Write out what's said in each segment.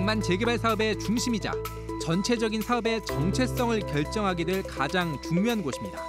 낭만 재개발 사업의 중심이자 전체적인 사업의 정체성을 결정하게 될 가장 중요한 곳입니다.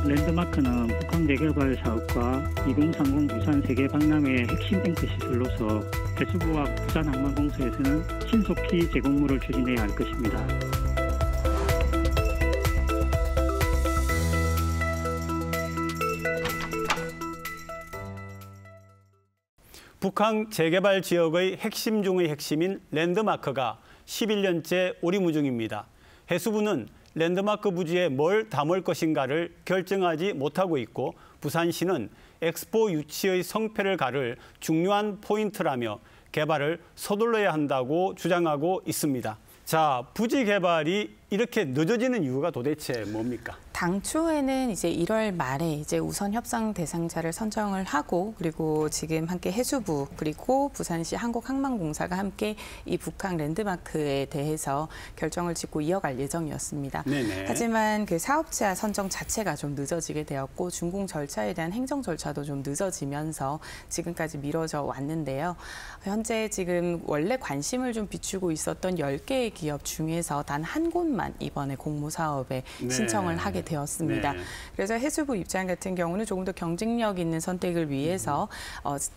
랜드마크는 북한 재개발 사업과 2030 부산 세계 박람회의 핵심 앵커 시설로서 해수부와 부산항만공사에서는 신속히 재공모를 추진해야 할 것입니다. 북한 재개발 지역의 핵심 중의 핵심인 랜드마크가 11년째 오리무중입니다. 해수부는 랜드마크 부지에 뭘 담을 것인가를 결정하지 못하고 있고 부산시는 엑스포 유치의 성패를 가를 중요한 포인트라며 개발을 서둘러야 한다고 주장하고 있습니다. 자, 부지 개발이 이렇게 늦어지는 이유가 도대체 뭡니까? 당초에는 이제 1월 말에 이제 우선 협상 대상자를 선정을 하고 그리고 지금 함께 해수부 그리고 부산시 한국항만공사가 함께 이 북한 랜드마크에 대해서 결정을 짓고 이어갈 예정이었습니다. 네네. 하지만 그 사업자 선정 자체가 좀 늦어지게 되었고 준공 절차에 대한 행정 절차도 좀 늦어지면서 지금까지 미뤄져 왔는데요. 현재 지금 원래 관심을 좀 비추고 있었던 10개의 기업 중에서 단 한 곳만 이번에 공모 사업에 신청을 하게 되었습니다. 네. 그래서 해수부 입장 같은 경우는 조금 더 경쟁력 있는 선택을 위해서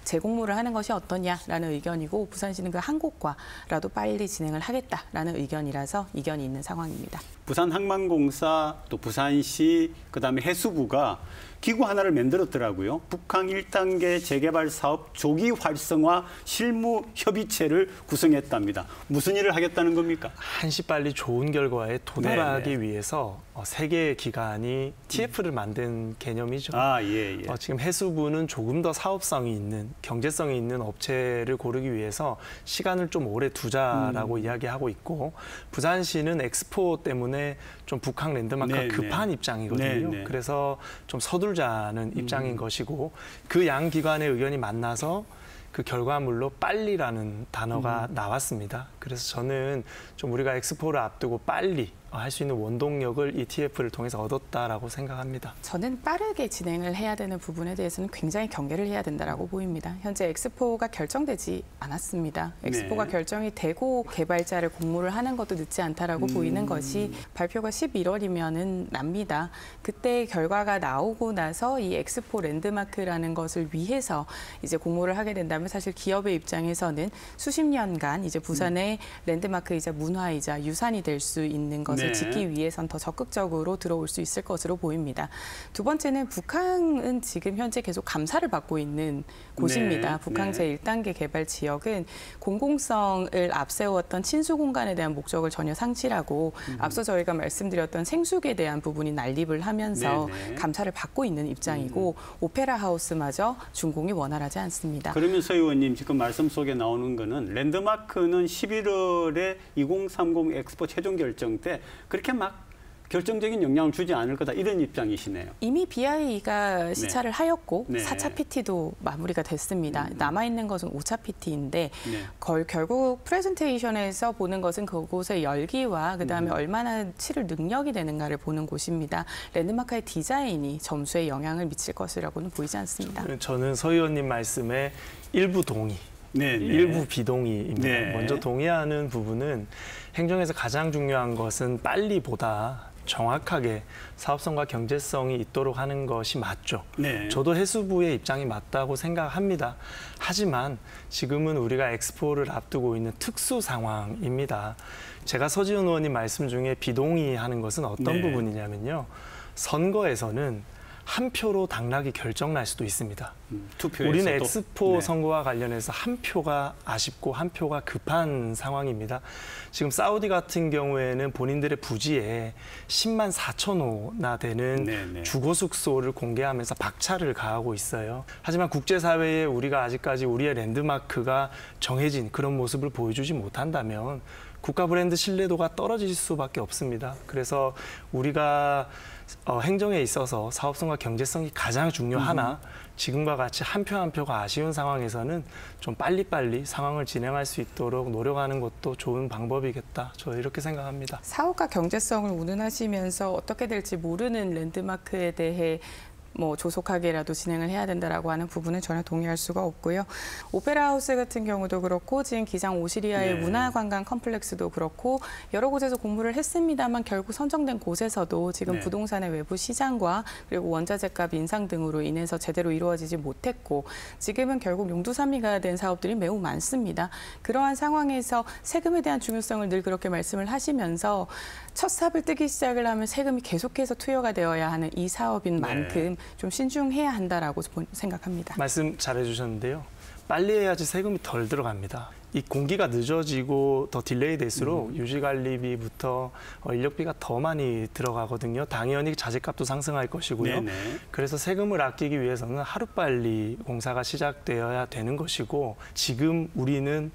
재공모를 하는 것이 어떠냐라는 의견이고 부산시는 그 한 곳과라도 빨리 진행을 하겠다라는 의견이라서 이견이 있는 상황입니다. 부산항만공사 또 부산시 그다음에 해수부가 기구 하나를 만들었더라고요. 북한 1단계 재개발 사업 조기 활성화 실무 협의체를 구성했답니다. 무슨 일을 하겠다는 겁니까? 한시빨리 좋은 결과에 도달하기 위해서 세 개의 기관이 TF를 만든 개념이죠. 예. 지금 해수부는 조금 더 사업성이 있는, 경제성이 있는 업체를 고르기 위해서 시간을 좀 오래 두자라고 이야기하고 있고 부산시는 엑스포 때문에 좀 북한 랜드마크가 급한 입장이거든요. 그래서 좀 서둘자는 입장인 것이고 그 양 기관의 의견이 만나서 그 결과물로 빨리라는 단어가 나왔습니다. 그래서 저는 좀 우리가 엑스포를 앞두고 빨리 할 수 있는 원동력을 이 TF를 통해서 얻었다라고 생각합니다. 저는 빠르게 진행을 해야 되는 부분에 대해서는 굉장히 경계를 해야 된다라고 보입니다. 현재 엑스포가 결정되지 않았습니다. 엑스포가 결정이 되고 개발자를 공모를 하는 것도 늦지 않다라고 보이는 것이 발표가 11월이면은 납니다. 그때 결과가 나오고 나서 이 엑스포 랜드마크라는 것을 위해서 이제 공모를 하게 된다면 사실 기업의 입장에서는 수십 년간 이제 부산의 랜드마크이자 문화이자 유산이 될 수 있는 것을 짓기 위해선 더 적극적으로 들어올 수 있을 것으로 보입니다. 두 번째는 북한은 지금 현재 계속 감사를 받고 있는 곳입니다. 북한 제1단계 개발 지역은 공공성을 앞세웠던 친수 공간에 대한 목적을 전혀 상실하고 앞서 저희가 말씀드렸던 생수에 대한 부분이 난립을 하면서 감사를 받고 있는 입장이고 오페라 하우스마저 준공이 원활하지 않습니다. 그러면 서 의원님 지금 말씀 속에 나오는 거는 랜드마크는 11월에 2030 엑스포 최종 결정 때 그렇게 막 결정적인 영향을 주지 않을 거다 이런 입장이시네요. 이미 BIE가 시찰을 하였고 4차 PT도 마무리가 됐습니다. 남아있는 것은 5차 PT인데 결국 프레젠테이션에서 보는 것은 그곳의 열기와 그다음에 얼마나 치를 능력이 되는가를 보는 곳입니다. 랜드마크의 디자인이 점수에 영향을 미칠 것이라고는 보이지 않습니다. 저는 서 의원님 말씀에 일부 동의. 일부 비동의입니다. 먼저 동의하는 부분은 행정에서 가장 중요한 것은 빨리보다 정확하게 사업성과 경제성이 있도록 하는 것이 맞죠. 저도 해수부의 입장이 맞다고 생각합니다. 하지만 지금은 우리가 엑스포를 앞두고 있는 특수 상황입니다. 제가 서지훈 의원님 말씀 중에 비동의하는 것은 어떤 부분이냐면요. 선거에서는 한 표로 당락이 결정날 수도 있습니다. 투표에서도. 우리는 엑스포 네. 선거와 관련해서 한 표가 아쉽고 한 표가 급한 상황입니다. 지금 사우디 같은 경우에는 본인들의 부지에 10만 4천 호나 되는 네네. 주거 숙소를 공개하면서 박차를 가하고 있어요. 하지만 국제사회에 우리가 아직까지 우리의 랜드마크가 정해진 그런 모습을 보여주지 못한다면 국가 브랜드 신뢰도가 떨어질 수밖에 없습니다. 그래서 우리가 행정에 있어서 사업성과 경제성이 가장 중요하나 지금과 같이 한 표 한 표가 아쉬운 상황에서는 좀 빨리빨리 상황을 진행할 수 있도록 노력하는 것도 좋은 방법이겠다. 저 이렇게 생각합니다. 사업과 경제성을 운운하시면서 어떻게 될지 모르는 랜드마크에 대해 조속하게라도 진행을 해야 된다라고 하는 부분은 전혀 동의할 수가 없고요. 오페라 하우스 같은 경우도 그렇고 지금 기장 오시리아의 네. 문화관광 컴플렉스도 그렇고 여러 곳에서 공모를 했습니다만 결국 선정된 곳에서도 지금 네. 부동산의 외부 시장과 그리고 원자재값 인상 등으로 인해서 제대로 이루어지지 못했고 지금은 결국 용두사미가 된 사업들이 매우 많습니다. 그러한 상황에서 세금에 대한 중요성을 늘 그렇게 말씀을 하시면서 첫 삽을 뜨기 시작을 하면 세금이 계속해서 투여가 되어야 하는 이 사업인 만큼 좀 신중해야 한다라고 생각합니다. 말씀 잘해주셨는데요. 빨리 해야지 세금이 덜 들어갑니다. 이 공기가 늦어지고 더 딜레이 될수록 유지관리비부터 인력비가 더 많이 들어가거든요. 당연히 자재값도 상승할 것이고요. 네네. 그래서 세금을 아끼기 위해서는 하루빨리 공사가 시작되어야 되는 것이고 지금 우리는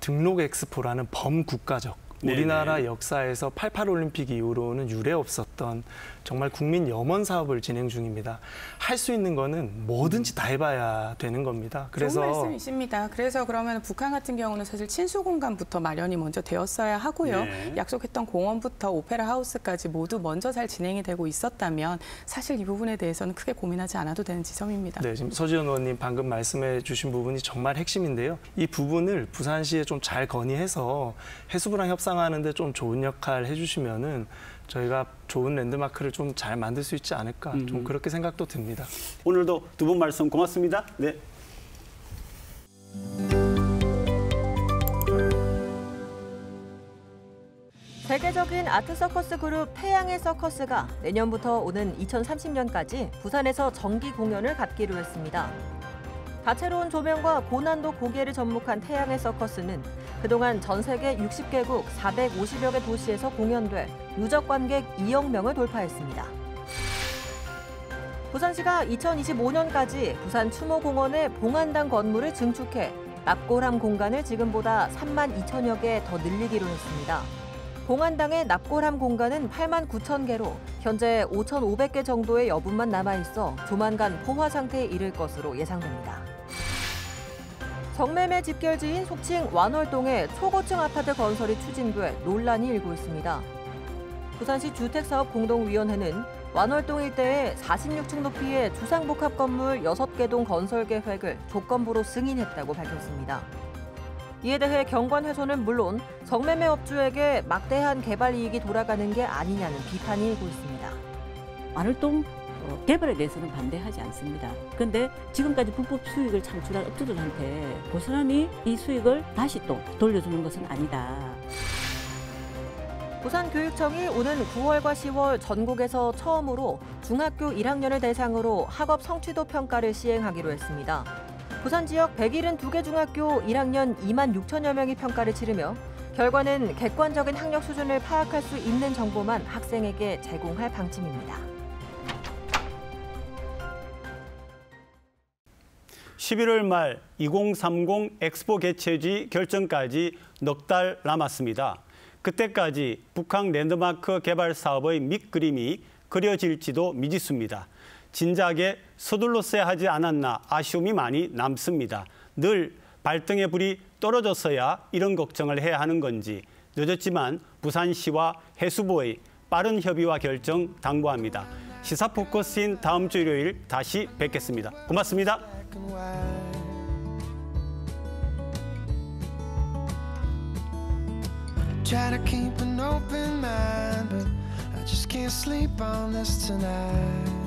등록 엑스포라는 범국가적 우리나라 역사에서 88 올림픽 이후로는 유례 없었던 정말 국민 염원 사업을 진행 중입니다. 할 수 있는 거는 뭐든지 다 해봐야 되는 겁니다. 그래서 좋은 말씀이십니다. 그래서 그러면 북한 같은 경우는 사실 친수 공간부터 마련이 먼저 되었어야 하고요. 네. 약속했던 공원부터 오페라 하우스까지 모두 먼저 잘 진행이 되고 있었다면 사실 이 부분에 대해서는 크게 고민하지 않아도 되는 지점입니다. 네, 지금 서지현 의원님 방금 말씀해 주신 부분이 정말 핵심인데요. 이 부분을 부산시에 좀 잘 건의해서 해수부랑 협상하는 데 좀 좋은 역할 해주시면은 저희가 좋은 랜드마크를 좀 잘 만들 수 있지 않을까 좀 그렇게 생각도 듭니다. 오늘도 두 분 말씀 고맙습니다. 네. 세계적인 아트 서커스 그룹 태양의 서커스가 내년부터 오는 2030년까지 부산에서 정기 공연을 갖기로 했습니다. 다채로운 조명과 고난도 고개를 접목한 태양의 서커스는 그동안 전 세계 60개국 450여 개 도시에서 공연돼 누적 관객 2억 명을 돌파했습니다. 부산시가 2025년까지 부산 추모공원의 봉안당 건물을 증축해 납골함 공간을 지금보다 3만 2천여 개 더 늘리기로 했습니다. 봉안당의 납골함 공간은 8만 9천 개로 현재 5,500개 정도의 여분만 남아있어 조만간 포화 상태에 이를 것으로 예상됩니다. 성매매 집결지인 속칭 완월동에 초고층 아파트 건설이 추진돼 논란이 일고 있습니다. 부산시 주택사업공동위원회는 완월동 일대에 46층 높이의 주상복합 건물 6개 동 건설 계획을 조건부로 승인했다고 밝혔습니다. 이에 대해 경관훼손은 물론 성매매 업주에게 막대한 개발 이익이 돌아가는 게 아니냐는 비판이 일고 있습니다. 완월동 개발에 대해서는 반대하지 않습니다. 그런데 지금까지 불법 수익을 창출한 업주들한테 그 사람이 이 수익을 다시 또 돌려주는 것은 아니다. 부산교육청이 오는 9월과 10월 전국에서 처음으로 중학교 1학년을 대상으로 학업 성취도 평가를 시행하기로 했습니다. 부산 지역 172개 중학교 1학년 2만 6천여 명이 평가를 치르며 결과는 객관적인 학력 수준을 파악할 수 있는 정보만 학생에게 제공할 방침입니다. 11월 말 2030 엑스포 개최지 결정까지 넉 달 남았습니다. 그때까지 북한 랜드마크 개발 사업의 밑그림이 그려질지도 미지수입니다. 진작에 서둘렀어야 하지 않았나 아쉬움이 많이 남습니다. 늘 발등에 불이 떨어졌어야 이런 걱정을 해야 하는 건지 늦었지만 부산시와 해수부의 빠른 협의와 결정 당부합니다. 시사 포커스인 다음 주 일요일 다시 뵙겠습니다. 고맙습니다. Try to keep an open mind, but I just can't sleep on this tonight.